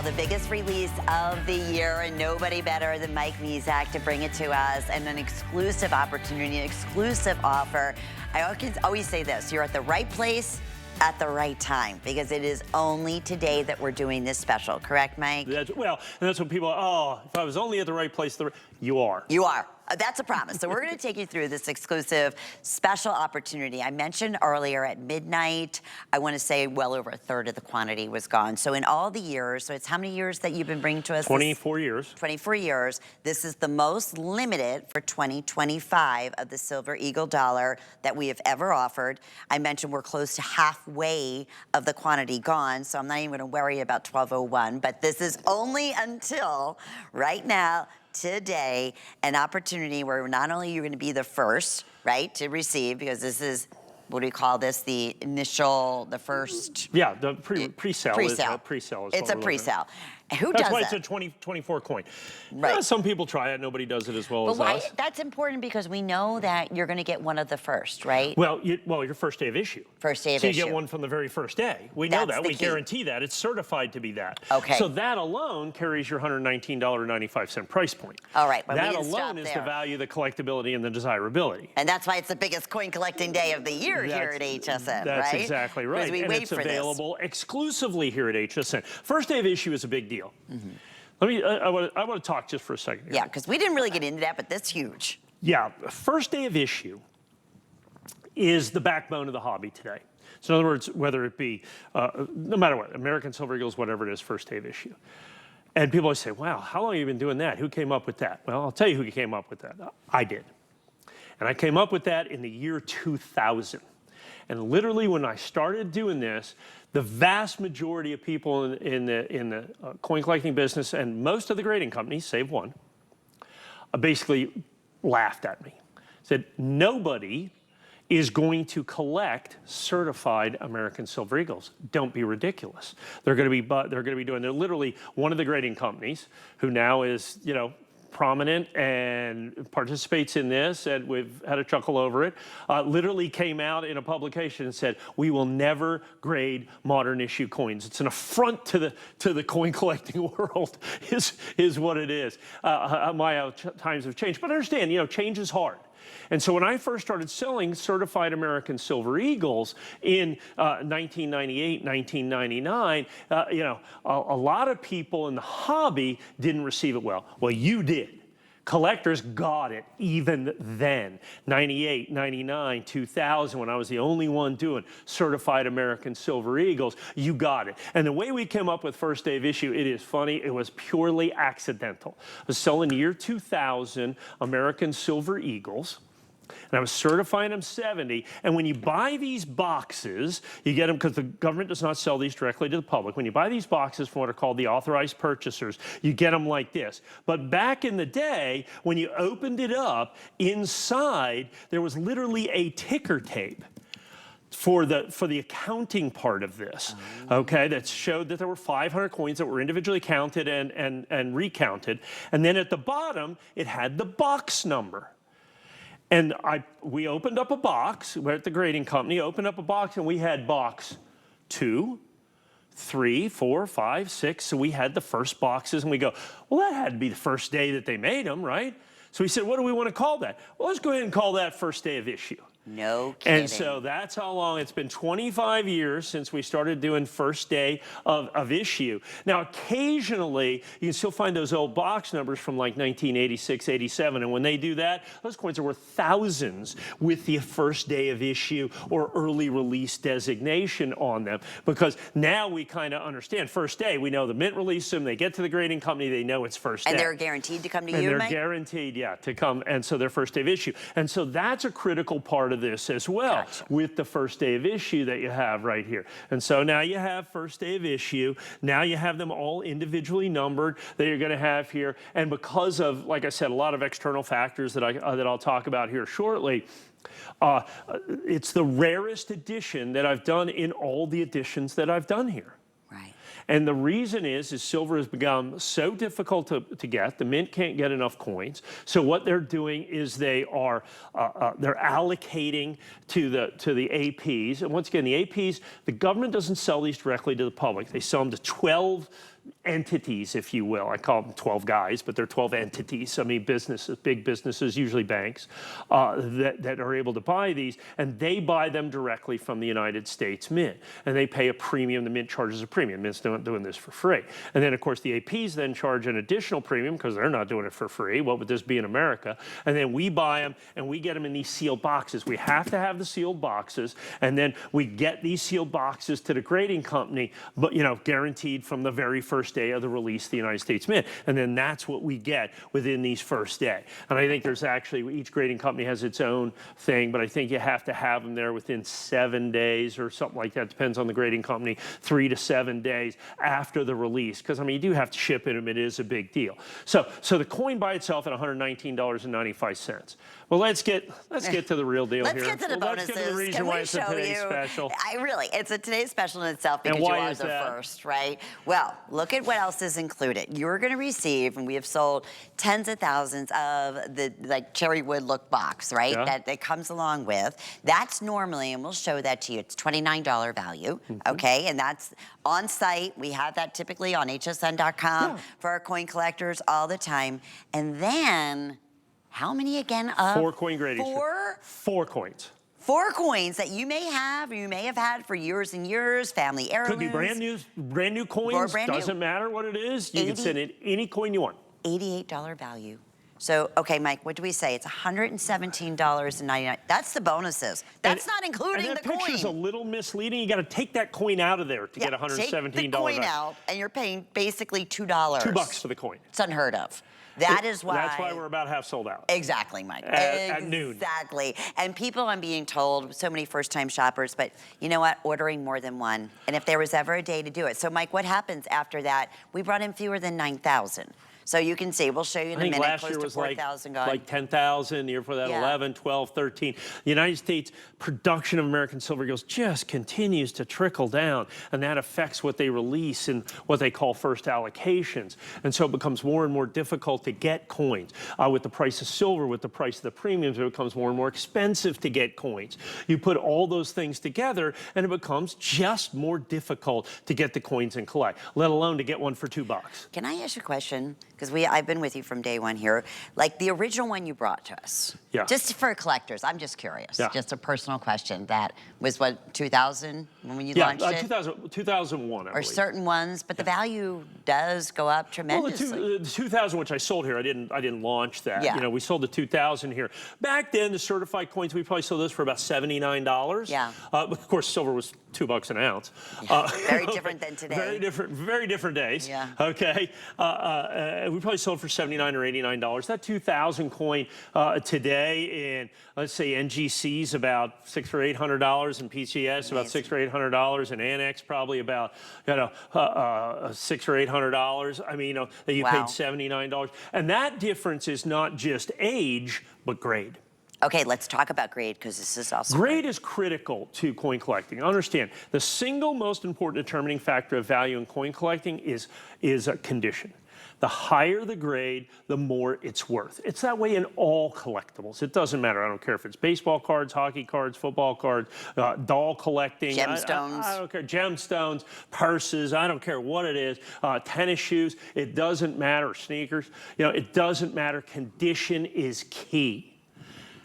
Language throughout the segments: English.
Well, the biggest release of the year, and nobody better than Mike Mezak to bring it to us, and an exclusive opportunity, an exclusive offer. I always say this, you're at the right place at the right time, because it is only today that we're doing this special, correct, Mike? Well, and that's when people are, oh, if I was only at the right place, you are. You are. That's a promise. So we're going to take you through this exclusive special opportunity. I mentioned earlier at midnight, I want to say well over a third of the quantity was gone. So in all the years, so it's how many years that you've been bringing to us? 24 years. 24 years. This is the most limited for 2025 of the Silver Eagle dollar that we have ever offered. I mentioned we're close to halfway of the quantity gone, so I'm not even going to worry about 1201, but this is only until right now, today, an opportunity where not only you're going to be the first, right, to receive, because this is, what do we call this, the initial, the first? Yeah, the pre-sale. Pre-sale. It's a pre-sale. Who That's does why that? it's a 24 coin. Right. Some people try it. Nobody does it as well But as why? us. That's important because we know that you're going to get one of the first, right? Well, your first day of issue. First day of issue. issue. So you get one from the very first day. We know that. We guarantee that. It's certified to be that. Okay. So that alone carries your $119.95 price point. All right. But that we didn't alone is the value, the collectability, and the desirability. And that's why it's the biggest coin collecting day of the year here at HSN, right? That's exactly right. Because we wait for this. And it's available exclusively here at HSN. First day of issue is a big deal. Mm-hmm. I want to talk just for a second here. Yeah, because we didn't really get into that, but that's huge. Yeah, first day of issue is the backbone of the hobby today. So in other words, whether it be, no matter what, American Silver Eagles, whatever it is, first day of issue. And people always say, wow, how long have you been doing that? Who came up with that? Well, I'll tell you who came up with that. I did. And I came up with that in the year 2000. And literally when I started doing this, the vast majority of people in the coin collecting business and most of the grading companies, save one, basically laughed at me. Said, nobody is going to collect certified American Silver Eagles. Don't be ridiculous. They're going to be doing, they're literally one of the grading companies who now is, prominent and participates in this, and we've had a chuckle over it, literally came out in a publication and said, we will never grade modern issue coins. It's an affront to the coin collecting world, is what it is. My times have changed, but understand, change is hard. And so when I first started selling certified American Silver Eagles in 1998, 1999, a lot of people in the hobby didn't receive it well. Well, you did. Collectors got it even then. 98, 99, 2000, when I was the only one doing certified American Silver Eagles, you got it. And the way we came up with first day of issue, it is funny, it was purely accidental. I was selling year 2000 American Silver Eagles, and I was certifying them 70. And when you buy these boxes, you get them because the government does not sell these directly to the public. When you buy these boxes from what are called the authorized purchasers, you get them like this. But back in the day, when you opened it up, inside, there was literally a ticker tape for the accounting part of this, okay, that showed that there were 500 coins that were individually counted and recounted. And then at the bottom, it had the box number. And we opened up a box, we're at the grading company, opened up a box, and we had box 2, 3, 4, 5, 6. So we had the first boxes, and we go, well, that had to be the first day that they made them, right? So we said, what do we want to call that? Well, let's go ahead and call that first day of issue. No kidding. And so that's how long. It's been 25 years since we started doing first day of issue. Now, occasionally, you can still find those old box numbers from like 1986, 87. And when they do that, those coins are worth thousands with the first day of issue or early release designation on them. Because now we kind of understand first day. We know the mint released them. They get to the grading company. They know it's first day. And they're guaranteed to come to you, Mike? And they're guaranteed, yeah, to come. And so they're first day of issue. And so that's a critical part of this as well, with the first day of issue that you have right here. And so now you have first day of issue. Now you have them all individually numbered that you're going to have here. And because of, like I said, a lot of external factors that I'll talk about here shortly, it's the rarest edition that I've done in all the editions that I've done here. Right. And the reason is silver has become so difficult to get. The mint can't get enough coins. So what they're doing is they're allocating to the APs. And once again, the APs, the government doesn't sell these directly to the public. They sell them to 12 entities, if you will. I call them 12 guys, but they're 12 entities. I mean, businesses, big businesses, usually banks, that are able to buy these, and they buy them directly from the United States Mint, and they pay a premium. The Mint charges a premium. Mint's not doing this for free. And then, of course, the APs then charge an additional premium because they're not doing it for free. What would this be in America? And then we buy them, and we get them in these sealed boxes. We have to have the sealed boxes, and then we get these sealed boxes to the grading company, but, you know, guaranteed from the very first day of the release of the United States Mint. And then that's what we get within these first day. And I think there's actually, each grading company has its own thing, but I think you have to have them there within 7 days or something like that. Depends on the grading company, 3 to 7 days after the release. Because, I mean, you do have to ship them. It is a big deal. So the coin by itself at $119.95. Well, let's get to the real deal here. Let's get to the bonuses. Let's get to the reason why it's a today's special. It's a today's special in itself because you are the first, right? Well, look at what else is included. You're going to receive, and we have sold tens of thousands of the cherry wood look box, right? Yeah. That comes along with. That's normally, and we'll show that to you, it's $29 value, okay? And that's on site. We have that typically on hsn.com for our coin collectors all the time. And then, how many again? 4 coin gradings. 4 coins. 4 coins that you may have or you may have had for years and years, family heirlooms. Could be brand new coins. Doesn't matter what it is. You can send in any coin you want. $88 value. So, okay, Mike, what do we say? It's $117.99. That's the bonuses. That's not including the coin. And that picture's a little misleading. You got to take that coin out of there to get $117. Take the coin out, and you're paying basically $2. $2 for the coin. It's unheard of. That's why we're about half sold out. Exactly, Mike. At noon. Exactly. And people, I'm being told, so many first-time shoppers, but you know what? Ordering more than one. And if there was ever a day to do it. So, Mike, what happens after that? We brought in fewer than 9,000. So you can see, we'll show you in a minute, last close year to was 4,000 gone. like 10,000, the year before that 11, 12, 13. The United States production of American Silver Eagles just continues to trickle down, and that affects what they release in what they call first allocations. And so it becomes more and more difficult to get coins. With the price of silver, with the price of the premiums, it becomes more and more expensive to get coins. You put all those things together, and it becomes just more difficult to get the coins and collect, let alone to get one for $2. Can I ask you a question? Because I've been with you from day one here. Like the original one you brought to us. Yeah. Just for collectors, I'm just curious. Yeah. Just a personal question. That was what, 2000 when you launched it? 2001, I or believe. Certain ones, but the value does go up tremendously. Well, the 2000, which I sold here, I didn't launch that. Yeah. You know, we sold the 2000 here. Back then, the certified coins, we probably sold those for about $79. Yeah. Of course, silver was $2 an ounce. Yeah. Very different than today. Very different days. Yeah. Okay. We probably sold for $79 or $89. That 2000 coin today in, let's say, NGC's about $600 or $800, and PCS about $600 or $800, and ANACS probably about $600 or $800. I mean, you know, that you paid $79, and that difference is not just age, but grade. Okay, let's talk about grade, because this is also... Grade is critical to coin collecting. Understand, the single most important determining factor of value in coin collecting is a condition. The higher the grade, the more it's worth. It's that way in all collectibles. It doesn't matter. I don't care if it's baseball cards, hockey cards, football cards, doll collecting. Gemstones. I don't care. Gemstones, purses, I don't care what it is. Tennis shoes, it doesn't matter. Sneakers, you know, it doesn't matter. Condition is key.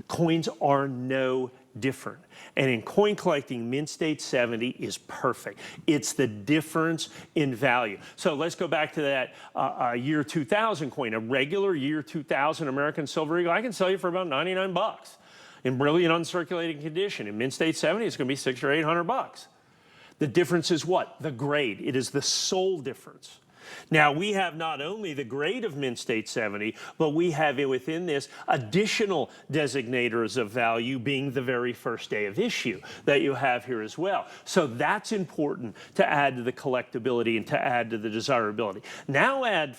Coins are no different. And in coin collecting, Mint State 70 is perfect. It's the difference in value. So let's go back to that year 2000 coin, a regular year 2000 American Silver Eagle. I can sell you for about 99 bucks in brilliant uncirculating condition. In Mint State 70, it's going to be $600 or $800. The difference is what? The grade. It is the sole difference. Now, we have not only the grade of Mint State 70, but we have within this additional designators of value being the very first day of issue that you have here as well. So that's important to add to the collectability and to add to the desirability. Now add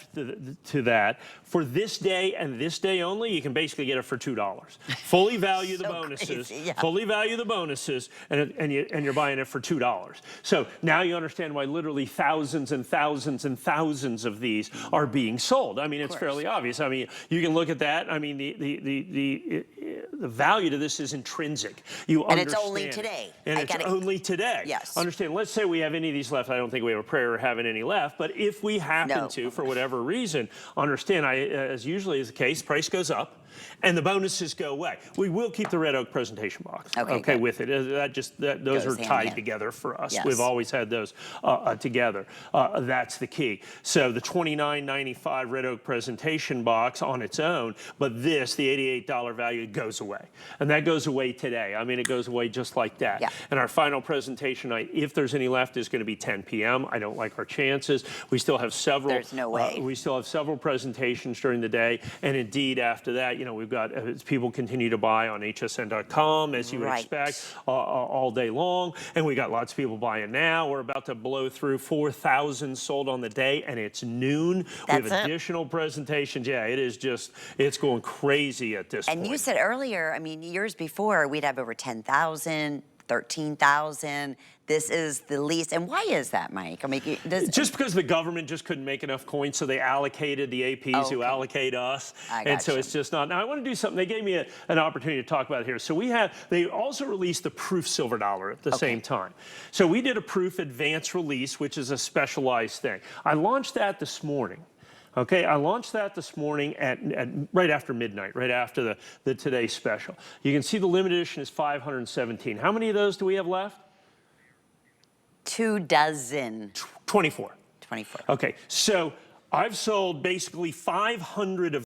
to that, for this day and this day only, you can basically get it for $2. Fully value the bonuses, fully value the bonuses, and you're buying it for $2. So now you understand why literally thousands and thousands and thousands thousands of these are being sold. I mean, it's fairly obvious. I mean, you can look at that. I mean, the value to this is intrinsic. You And understand. it's only today. And it's only today. Yes. Understand, let's say we have any of these left. I don't think we have a prayer of having any left, but if we happen to, for whatever reason, understand, as usually is the case, price goes up and the bonuses go away. We will keep the red oak presentation box, okay with it. Those are tied together for us. We've always had those together. That's the key. So the $29.95 red oak presentation box on its own, but this, the $88 value, goes away. And that goes away today. I mean, it goes away just like that. And our final presentation night, if there's any left, is going to be 10 p.m. I don't like our chances. We still have several. There's no way. We still have several presentations during the day. And indeed, after that, you know, we've got people continue to buy on hsn.com, as you would expect, all day long. And we got lots of people buying now. We're about to blow through 4,000 sold on the day, and it's noon. We have additional presentations. Yeah, it is just, it's going crazy at this point. And you said earlier, I mean, years before, we'd have over 10,000, 13,000. This is the least. And why is that, Mike? I mean, just because the government just couldn't make enough coins, so they allocated the APs who allocate us. And so it's just not. Now, I want to do something. They gave me an opportunity to talk about it here. So they also released the proof silver dollar at the same time. So we did a proof advance release, which is a specialized thing. I launched that this morning. Okay, I launched that this morning at right after midnight, right after the Today special. You can see the limited edition is 517. How many of those do we have left? 24. 24. Okay, so I've sold basically 500 of